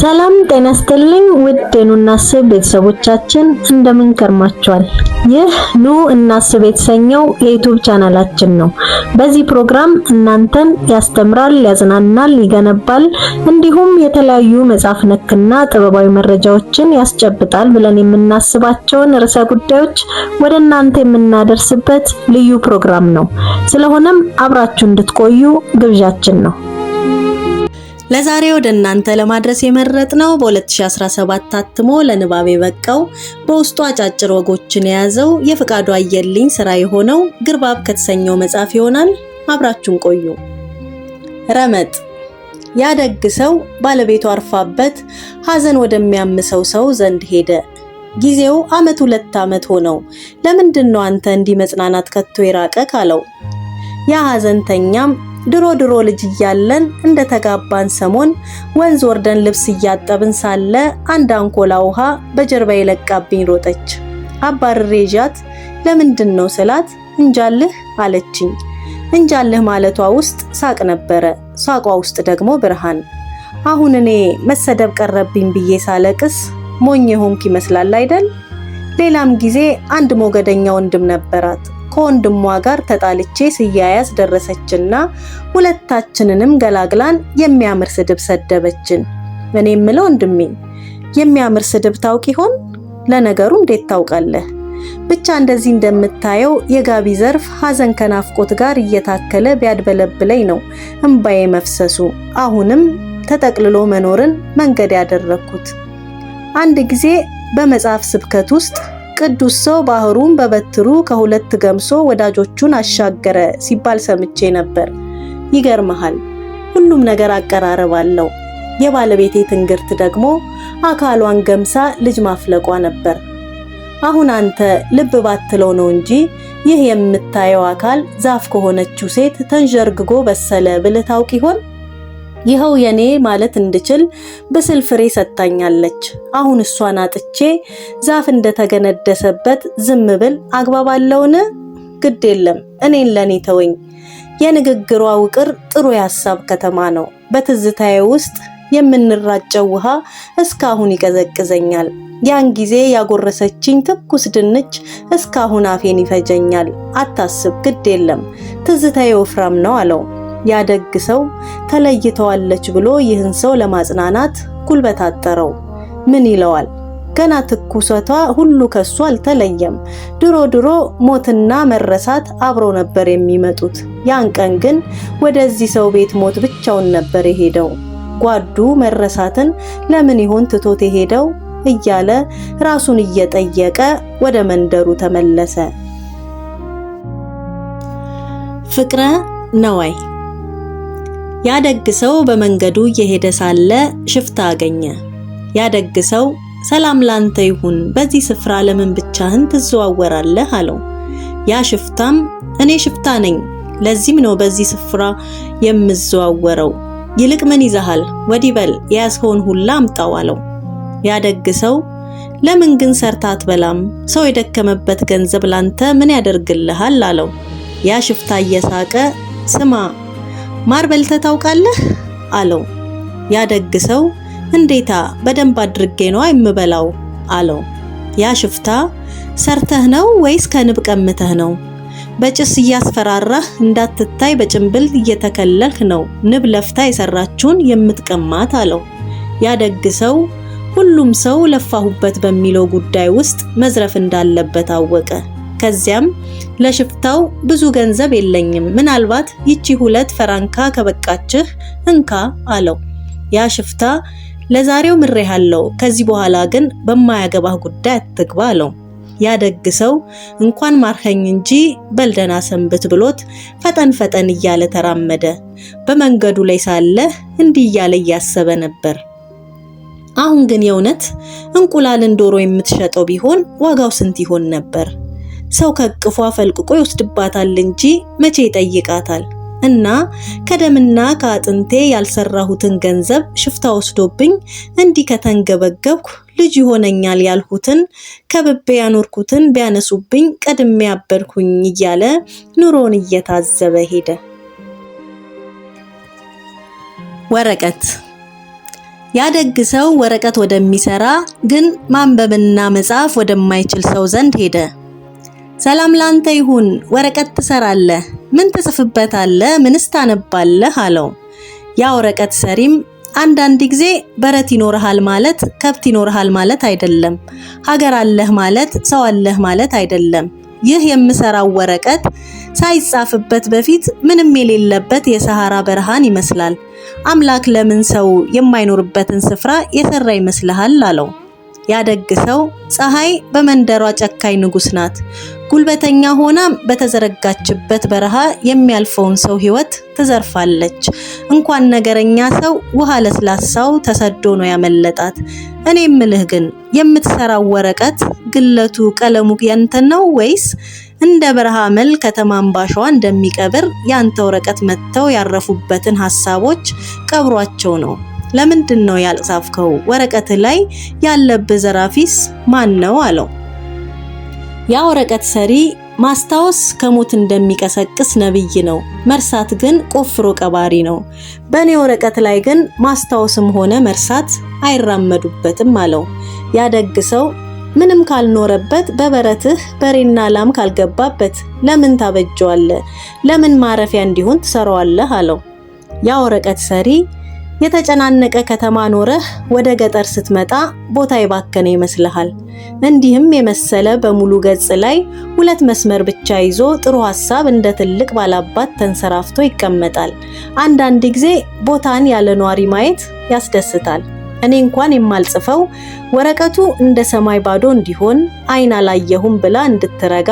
ሰላም ጤና ይስጥልኝ ውድ ኑ እናስብ ቤተሰቦቻችን እንደምን ከርማችኋል? ይህ ኑ እናስብ የተሰኘው የዩቲዩብ ቻናላችን ነው። በዚህ ፕሮግራም እናንተን ያስተምራል፣ ያዝናናል፣ ይገነባል እንዲሁም የተለያዩ መጽሐፍ ነክና ጥበባዊ መረጃዎችን ያስጨብጣል ብለን የምናስባቸውን ርዕሰ ጉዳዮች ወደ እናንተ የምናደርስበት ልዩ ፕሮግራም ነው። ስለሆነም አብራችሁ እንድትቆዩ ግብዣችን ነው። ለዛሬ ወደ እናንተ ለማድረስ የመረጥነው በ2017 ታትሞ ለንባብ የበቃው በውስጡ አጫጭር ወጎችን የያዘው የፍቃዱ አየልኝ ስራ የሆነው ግርባብ ከተሰኘው መጽሐፍ ይሆናል። አብራችሁን ቆዩ። ረመጥ ያደግ ሰው ባለቤቱ አርፋበት ሐዘን ወደሚያምሰው ሰው ዘንድ ሄደ። ጊዜው ዓመት 2 ዓመት ሆነው። ለምንድነው አንተ እንዲህ መጽናናት ከቶ የራቀ ካለው ያ ሐዘንተኛም ድሮ ልጅ እያለን እንደ ተጋባን ሰሞን ወንዝ ወርደን ልብስ እያጠብን ሳለ አንድ አንኮላ ውሃ በጀርባዬ ለቃብኝ ሮጠች። አባርሬጃት ለምንድነው ስላት እንጃልህ አለችኝ። እንጃልህ ማለቷ ውስጥ ሳቅ ነበረ፣ ሳቋ ውስጥ ደግሞ ብርሃን። አሁን እኔ መሰደብ ቀረብኝ ብዬ ሳለቅስ ሞኝ ሆንኩ ይመስላል አይደል? ሌላም ጊዜ አንድ ሞገደኛ ወንድም ነበራት። ከወንድሟ ጋር ተጣልቼ ሲያያዝ ደረሰችና ሁለታችንንም ገላግላን የሚያምር ስድብ ሰደበችን። እኔ የምለው ወንድሜ የሚያምር ስድብ ታውቂ ይሆን? ለነገሩ እንዴት ታውቃለህ? ብቻ እንደዚህ እንደምታየው የጋቢ ዘርፍ ሐዘን ከናፍቆት ጋር እየታከለ ቢያድበለብለኝ ነው እንባዬ መፍሰሱ። አሁንም ተጠቅልሎ መኖርን መንገድ ያደረኩት። አንድ ጊዜ በመጽሐፍ ስብከት ውስጥ ቅዱስ ሰው ባህሩን በበትሩ ከሁለት ገምሶ ወዳጆቹን አሻገረ ሲባል ሰምቼ ነበር። ይገርምሃል፣ ሁሉም ነገር አቀራረብ አለው። የባለቤቴ ትንግርት ደግሞ አካሏን ገምሳ ልጅ ማፍለቋ ነበር። አሁን አንተ ልብ ባትለው ነው እንጂ ይህ የምታየው አካል ዛፍ ከሆነችው ሴት ተንዠርግጎ በሰለ ብለህ ታውቂ ይሆን? ይኸው የኔ ማለት እንድችል በስል ፍሬ ሰጣኛለች። አሁን እሷን አጥቼ ዛፍ እንደተገነደሰበት ዝም ብል አግባባለውን? ግድ የለም እኔን ለኔ ተወኝ። የንግግሯ ውቅር ጥሩ የሐሳብ ከተማ ነው። በትዝታዬ ውስጥ የምንራጨው ውሃ እስካሁን ይቀዘቅዘኛል። ያን ጊዜ ያጎረሰችኝ ትኩስ ድንች እስካሁን አፌን ይፈጀኛል። አታስብ፣ ግድ የለም ትዝታዬ ወፍራም ነው አለው። ያደግ ሰው ተለይተዋለች ብሎ ይህን ሰው ለማጽናናት ጉልበት አጠረው። ምን ይለዋል? ገና ትኩሰቷ ሁሉ ከሱ አልተለየም። ድሮ ሞትና መረሳት አብሮ ነበር የሚመጡት። ያን ቀን ግን ወደዚህ ሰው ቤት ሞት ብቻውን ነበር የሄደው። ጓዱ መረሳትን ለምን ይሆን ትቶት የሄደው እያለ ራሱን እየጠየቀ ወደ መንደሩ ተመለሰ። ፍቅረ ነዋይ ያደግ ሰው በመንገዱ እየሄደ ሳለ ሽፍታ አገኘ። ያደግ ሰው ሰላም ላንተ ይሁን፣ በዚህ ስፍራ ለምን ብቻህን ትዘዋወራለህ አለው። ያ ሽፍታም እኔ ሽፍታ ነኝ፣ ለዚህም ነው በዚህ ስፍራ የምዘዋወረው። ይልቅ ምን ይዘሃል? ወዲህ በል የያዝኸውን ሁላ አምጣው አለው። ያደግ ሰው ለምን ግን ሰርታ አትበላም? ሰው የደከመበት ገንዘብ ላንተ ምን ያደርግልሃል አለው። ያ ሽፍታ እየሳቀ ስማ ማር በልተህ ታውቃለህ አለው። ያደግ ሰው እንዴታ በደንብ አድርጌ ነው የምበላው አለው። ያ ሽፍታ ሰርተህ ነው ወይስ ከንብ ቀምተህ ነው? በጭስ እያስፈራራህ እንዳትታይ በጭንብል እየተከለልህ ነው ንብ ለፍታ የሰራችውን የምትቀማት አለው። ያደግ ሰው ሁሉም ሰው ለፋሁበት በሚለው ጉዳይ ውስጥ መዝረፍ እንዳለበት አወቀ። ከዚያም ለሽፍታው ብዙ ገንዘብ የለኝም፣ ምናልባት ይቺ 2 ፈራንካ ከበቃችህ እንካ አለው። ያ ሽፍታ ለዛሬው ምሬሃለሁ፣ ከዚህ በኋላ ግን በማያገባህ ጉዳይ አትግባ አለው። ያደግ ሰው እንኳን ማርኸኝ እንጂ በልደና ሰንብት ብሎት ፈጠን እያለ ተራመደ። በመንገዱ ላይ ሳለ እንዲህ እያለ እያሰበ ነበር። አሁን ግን የእውነት እንቁላልን ዶሮ የምትሸጠው ቢሆን ዋጋው ስንት ይሆን ነበር? ሰው ከቅፏ ፈልቅቆ ይወስድባታል እንጂ መቼ ይጠይቃታል? እና ከደምና ከአጥንቴ ያልሰራሁትን ገንዘብ ሽፍታ ወስዶብኝ እንዲህ ከተንገበገብኩ ልጅ ይሆነኛል ያልሁትን ከብቤ ያኖርኩትን ቢያነሱብኝ ቀድሜ ያበርኩኝ እያለ ኑሮን እየታዘበ ሄደ። ወረቀት ያደግ ሰው ወረቀት ወደሚሰራ ግን ማንበብና መጻፍ ወደማይችል ሰው ዘንድ ሄደ። ሰላም ላንተ ይሁን፣ ወረቀት ትሰራለህ? ምን ትጽፍበታለህ? ምንስ ታነባለህ? አለው። ያ ወረቀት ሰሪም አንዳንድ ጊዜ በረት ይኖርሃል ማለት ከብት ይኖርሃል ማለት አይደለም፣ ሀገር አለህ ማለት ሰው አለህ ማለት አይደለም። ይህ የምሰራው ወረቀት ሳይጻፍበት በፊት ምንም የሌለበት የሰሃራ በረሃን ይመስላል። አምላክ ለምን ሰው የማይኖርበትን ስፍራ የሰራ ይመስልሃል? አለው። ያደግ ሰው ፀሐይ በመንደሯ ጨካኝ ንጉስ ናት። ጉልበተኛ ሆና በተዘረጋችበት በረሃ የሚያልፈውን ሰው ህይወት ትዘርፋለች። እንኳን ነገረኛ ሰው ውሃ ለስላሳው ተሰዶ ነው ያመለጣት። እኔ ምልህ ግን የምትሰራው ወረቀት ግለቱ ቀለሙ ያንተ ነው ወይስ እንደ በረሃ መል ከተማን ባሻዋ እንደሚቀብር ያንተ ወረቀት መተው ያረፉበትን ሐሳቦች ቀብሯቸው ነው? ለምንድን ነው ያልጻፍከው? ወረቀት ላይ ያለብህ ዘራፊስ ማን ነው? አለው። ያ ወረቀት ሰሪ ማስታወስ ከሞት እንደሚቀሰቅስ ነብይ ነው፣ መርሳት ግን ቆፍሮ ቀባሪ ነው። በኔ ወረቀት ላይ ግን ማስታወስም ሆነ መርሳት አይራመዱበትም አለው። ያደግ ሰው ምንም ካልኖረበት በበረትህ በሬና ላም ካልገባበት ለምን ታበጀዋለህ? ለምን ማረፊያ እንዲሆን ትሰራዋለህ? አለው። ያ ወረቀት ሰሪ የተጨናነቀ ከተማ ኖረህ ወደ ገጠር ስትመጣ ቦታ ይባከነ ይመስልሃል? እንዲህም የመሰለ በሙሉ ገጽ ላይ 2 መስመር ብቻ ይዞ ጥሩ ሐሳብ እንደ ትልቅ ባላባት ተንሰራፍቶ ይቀመጣል። አንዳንድ ጊዜ ቦታን ያለ ኗሪ ማየት ያስደስታል። እኔ እንኳን የማልጽፈው ወረቀቱ እንደ ሰማይ ባዶ እንዲሆን አይን አላየሁም ብላ እንድትረጋ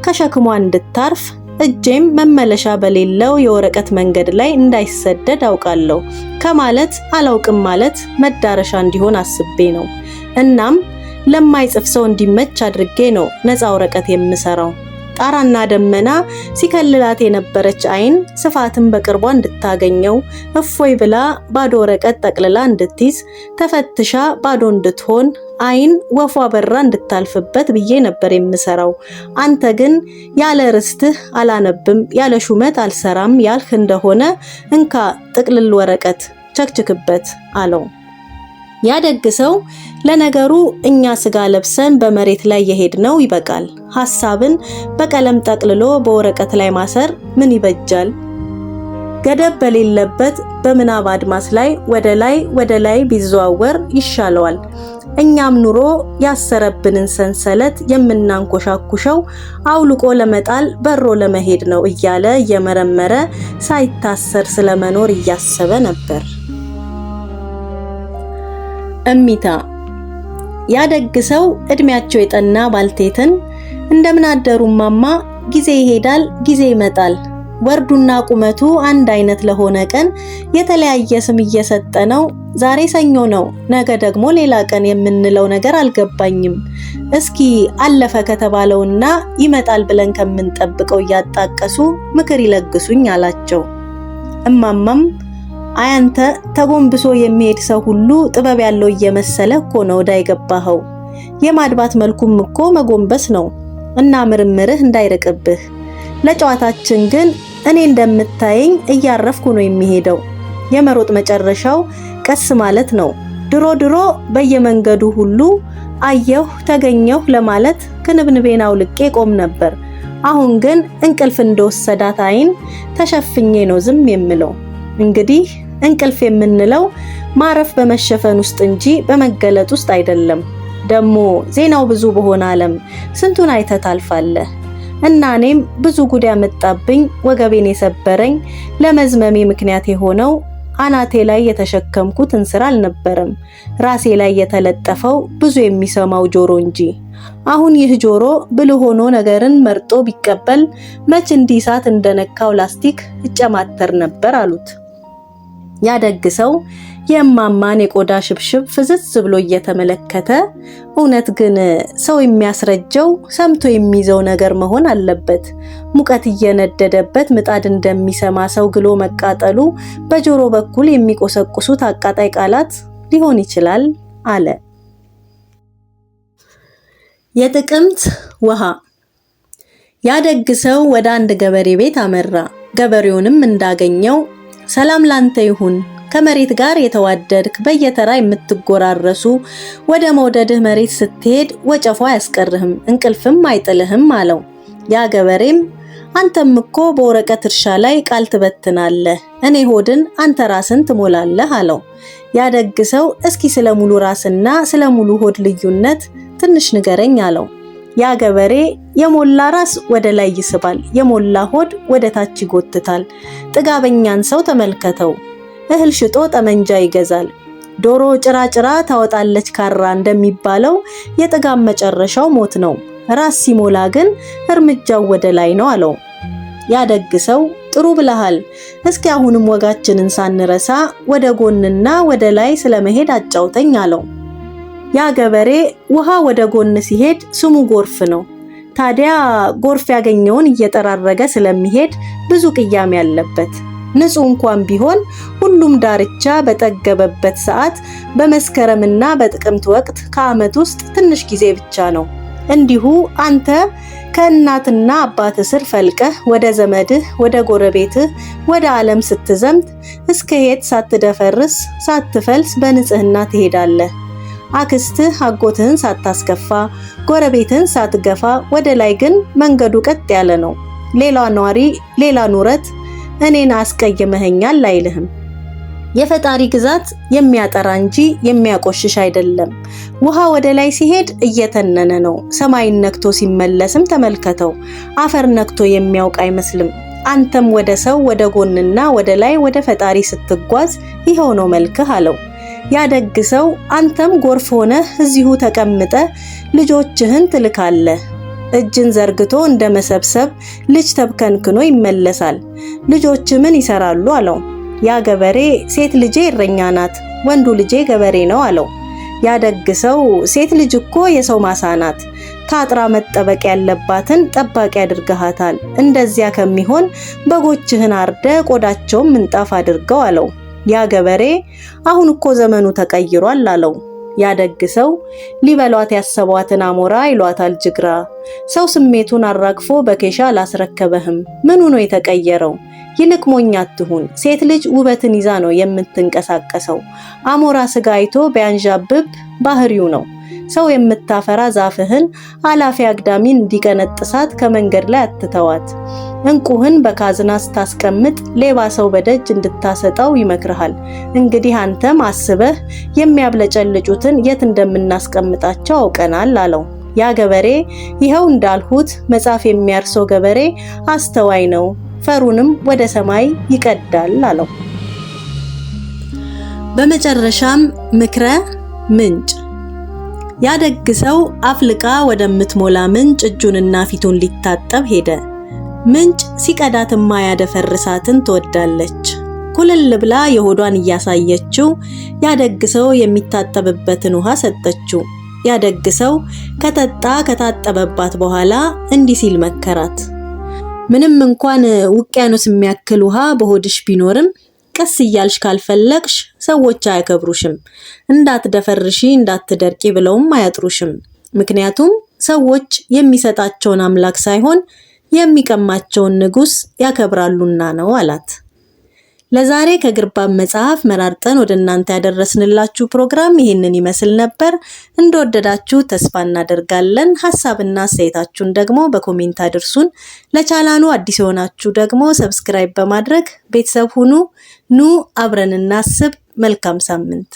ከሸክሟ እንድታርፍ እጄም መመለሻ በሌለው የወረቀት መንገድ ላይ እንዳይሰደድ አውቃለሁ ከማለት አላውቅም ማለት መዳረሻ እንዲሆን አስቤ ነው። እናም ለማይጽፍ ሰው እንዲመች አድርጌ ነው ነፃ ወረቀት የምሰራው። ጣራና ደመና ሲከልላት የነበረች አይን ስፋትን በቅርቧ እንድታገኘው እፎይ ብላ ባዶ ወረቀት ጠቅልላ እንድትይዝ ተፈትሻ ባዶ እንድትሆን አይን ወፏ በራ እንድታልፍበት ብዬ ነበር የምሰራው። አንተ ግን ያለ ርስትህ አላነብም ያለ ሹመት አልሰራም ያልህ እንደሆነ እንካ ጥቅልል ወረቀት ቸክችክበት አለው። ያደግ ሰው ለነገሩ እኛ ስጋ ለብሰን በመሬት ላይ የሄድነው ይበቃል። ሐሳብን በቀለም ጠቅልሎ በወረቀት ላይ ማሰር ምን ይበጃል? ገደብ በሌለበት በምናብ አድማስ ላይ ወደ ላይ ቢዘዋወር ይሻለዋል። እኛም ኑሮ ያሰረብንን ሰንሰለት የምናንኮሻኩሸው አውልቆ ለመጣል በሮ ለመሄድ ነው እያለ እየመረመረ ሳይታሰር ስለመኖር እያሰበ ነበር። እሚታ ያደግ ሰው እድሜያቸው የጠና ባልቴትን እንደምን አደሩ ማማ፣ ጊዜ ይሄዳል ጊዜ ይመጣል፣ ወርዱና ቁመቱ አንድ አይነት ለሆነ ቀን የተለያየ ስም እየሰጠነው ዛሬ ሰኞ ነው ነገ ደግሞ ሌላ ቀን የምንለው ነገር አልገባኝም። እስኪ አለፈ ከተባለውና ይመጣል ብለን ከምንጠብቀው እያጣቀሱ ምክር ይለግሱኝ አላቸው። እማማም አያንተ ተጎንብሶ የሚሄድ ሰው ሁሉ ጥበብ ያለው እየመሰለ እኮ ነው ዳይገባኸው። የማድባት መልኩም እኮ መጎንበስ ነው እና ምርምርህ እንዳይርቅብህ። ለጨዋታችን ግን እኔ እንደምታየኝ እያረፍኩ ነው የሚሄደው። የመሮጥ መጨረሻው ቀስ ማለት ነው። ድሮ በየመንገዱ ሁሉ አየሁ ተገኘሁ ለማለት ክንብንቤን አውልቄ ቆም ነበር። አሁን ግን እንቅልፍ እንደወሰዳት አይን ተሸፍኜ ነው ዝም የምለው። እንግዲህ እንቅልፍ የምንለው ማረፍ በመሸፈን ውስጥ እንጂ በመገለጥ ውስጥ አይደለም። ደሞ ዜናው ብዙ በሆነ ዓለም ስንቱን አይተህ ታልፋለህ። እና እኔም ብዙ ጉድ ያመጣብኝ ወገቤን የሰበረኝ ለመዝመሜ ምክንያት የሆነው አናቴ ላይ የተሸከምኩት እንስራ አልነበረም፣ ራሴ ላይ የተለጠፈው ብዙ የሚሰማው ጆሮ እንጂ። አሁን ይህ ጆሮ ብልህ ሆኖ ነገርን መርጦ ቢቀበል መች እንዲህ እሳት እንደነካው ላስቲክ እጨማተር ነበር አሉት። ያደግ ሰው የማማን የቆዳ ሽብሽብ ፍዝዝ ብሎ እየተመለከተ እውነት ግን ሰው የሚያስረጀው ሰምቶ የሚይዘው ነገር መሆን አለበት። ሙቀት እየነደደበት ምጣድ እንደሚሰማ ሰው ግሎ መቃጠሉ በጆሮ በኩል የሚቆሰቁሱት አቃጣይ ቃላት ሊሆን ይችላል አለ። የጥቅምት ውሃ። ያደግ ሰው ወደ አንድ ገበሬ ቤት አመራ። ገበሬውንም እንዳገኘው ሰላም ላንተ ይሁን፣ ከመሬት ጋር የተዋደድክ በየተራ የምትጎራረሱ ወደ መውደድህ መሬት ስትሄድ ወጨፎ አያስቀርህም እንቅልፍም አይጥልህም አለው። ያ ገበሬም አንተም እኮ በወረቀት እርሻ ላይ ቃል ትበትናለህ፣ እኔ ሆድን አንተ ራስን ትሞላለህ አለው። ያ ደግ ሰው እስኪ ስለ ሙሉ ራስና ስለ ሙሉ ሆድ ልዩነት ትንሽ ንገረኝ አለው። ያ ገበሬ የሞላ ራስ ወደ ላይ ይስባል፣ የሞላ ሆድ ወደ ታች ይጎትታል። ጥጋበኛን ሰው ተመልከተው፣ እህል ሽጦ ጠመንጃ ይገዛል። ዶሮ ጭራጭራ ታወጣለች ካራ እንደሚባለው የጥጋብ መጨረሻው ሞት ነው። ራስ ሲሞላ ግን እርምጃው ወደ ላይ ነው አለው። ያ ደግ ሰው ጥሩ ብለሃል፣ እስኪ አሁንም ወጋችንን ሳንረሳ ወደ ጎንና ወደ ላይ ስለመሄድ አጫውተኝ አለው። ያ ገበሬ ውሃ ወደ ጎን ሲሄድ ስሙ ጎርፍ ነው። ታዲያ ጎርፍ ያገኘውን እየጠራረገ ስለሚሄድ ብዙ ቅያሜ ያለበት። ንጹህ እንኳን ቢሆን ሁሉም ዳርቻ በጠገበበት ሰዓት በመስከረምና በጥቅምት ወቅት ከዓመት ውስጥ ትንሽ ጊዜ ብቻ ነው። እንዲሁ አንተ ከእናትና አባት ስር ፈልቀህ ወደ ዘመድህ፣ ወደ ጎረቤትህ፣ ወደ ዓለም ስትዘምት እስከ የት ሳትደፈርስ ሳትፈልስ በንጽህና ትሄዳለህ። አክስትህ አጎትህን ሳታስከፋ ጎረቤትህን ሳትገፋ ወደ ላይ ግን መንገዱ ቀጥ ያለ ነው። ሌላ ኗሪ ሌላ ኑረት እኔን አስቀይመኸኛል አይልህም። የፈጣሪ ግዛት የሚያጠራ እንጂ የሚያቆሽሽ አይደለም። ውሃ ወደ ላይ ሲሄድ እየተነነ ነው። ሰማይን ነክቶ ሲመለስም ተመልከተው። አፈር ነክቶ የሚያውቅ አይመስልም። አንተም ወደ ሰው ወደ ጎንና ወደ ላይ ወደ ፈጣሪ ስትጓዝ ይኸው ነው መልክህ አለው። ያ ደግ ሰው አንተም ጎርፍ ሆነህ እዚሁ ተቀምጠ ልጆችህን ትልካለህ። እጅን ዘርግቶ እንደመሰብሰብ ልጅ ተብከንክኖ ይመለሳል። ልጆች ምን ይሰራሉ አለው። ያ ገበሬ ሴት ልጄ እረኛ ናት፣ ወንዱ ልጄ ገበሬ ነው አለው። ያ ደግ ሰው ሴት ልጅ እኮ የሰው ማሳ ናት፣ ታጥራ መጠበቅ ያለባትን ጠባቂ አድርገሃታል። እንደዚያ ከሚሆን በጎችህን አርደ ቆዳቸውን ምንጣፍ አድርገው አለው። ያ ገበሬ አሁን እኮ ዘመኑ ተቀይሯል አለው። ያ ደግ ሰው ሊበሏት ያሰቧትን አሞራ ይሏታል ጅግራ። ሰው ስሜቱን አራግፎ በኬሻ አላስረከበህም። ምኑ ነው የተቀየረው? ይልቅ ሞኝ አትሁን። ሴት ልጅ ውበትን ይዛ ነው የምትንቀሳቀሰው። አሞራ ስጋ አይቶ ቢያንዣብብ ባህሪው ነው። ሰው የምታፈራ ዛፍህን አላፊ አግዳሚን እንዲቀነጥሳት ከመንገድ ላይ አትተዋት። እንቁህን በካዝና ስታስቀምጥ ሌባ ሰው በደጅ እንድታሰጣው ይመክርሃል። እንግዲህ አንተም አስበህ የሚያብለጨልጩትን የት እንደምናስቀምጣቸው አውቀናል አለው። ያ ገበሬ ይኸው እንዳልሁት መጻፍ የሚያርሰው ገበሬ አስተዋይ ነው፣ ፈሩንም ወደ ሰማይ ይቀዳል አለው። በመጨረሻም ምክረ ምንጭ። ያ ደግ ሰው አፍልቃ ወደምትሞላ ምንጭ እጁንና ፊቱን ሊታጠብ ሄደ። ምንጭ ሲቀዳትማ ያደፈርሳትን ትወዳለች። ኩልል ብላ የሆዷን እያሳየችው ያ ደግ ሰው የሚታጠብበትን ውሃ ሰጠችው። ያ ደግ ሰው ከጠጣ ከታጠበባት በኋላ እንዲህ ሲል መከራት። ምንም እንኳን ውቅያኖስ የሚያክል ውሃ በሆድሽ ቢኖርም ቀስ እያልሽ ካልፈለቅሽ ሰዎች አያከብሩሽም። እንዳትደፈርሺ እንዳትደርቂ ብለውም አያጥሩሽም። ምክንያቱም ሰዎች የሚሰጣቸውን አምላክ ሳይሆን የሚቀማቸውን ንጉስ ያከብራሉና ነው አላት። ለዛሬ ከግርባብ መጽሐፍ መራርጠን ወደ እናንተ ያደረስንላችሁ ፕሮግራም ይሄንን ይመስል ነበር። እንደወደዳችሁ ተስፋ እናደርጋለን። ሐሳብና አስተያየታችሁን ደግሞ በኮሜንት አድርሱን። ለቻናሉ አዲስ የሆናችሁ ደግሞ ሰብስክራይብ በማድረግ ቤተሰብ ሁኑ። ኑ አብረን እናስብ። መልካም ሳምንት።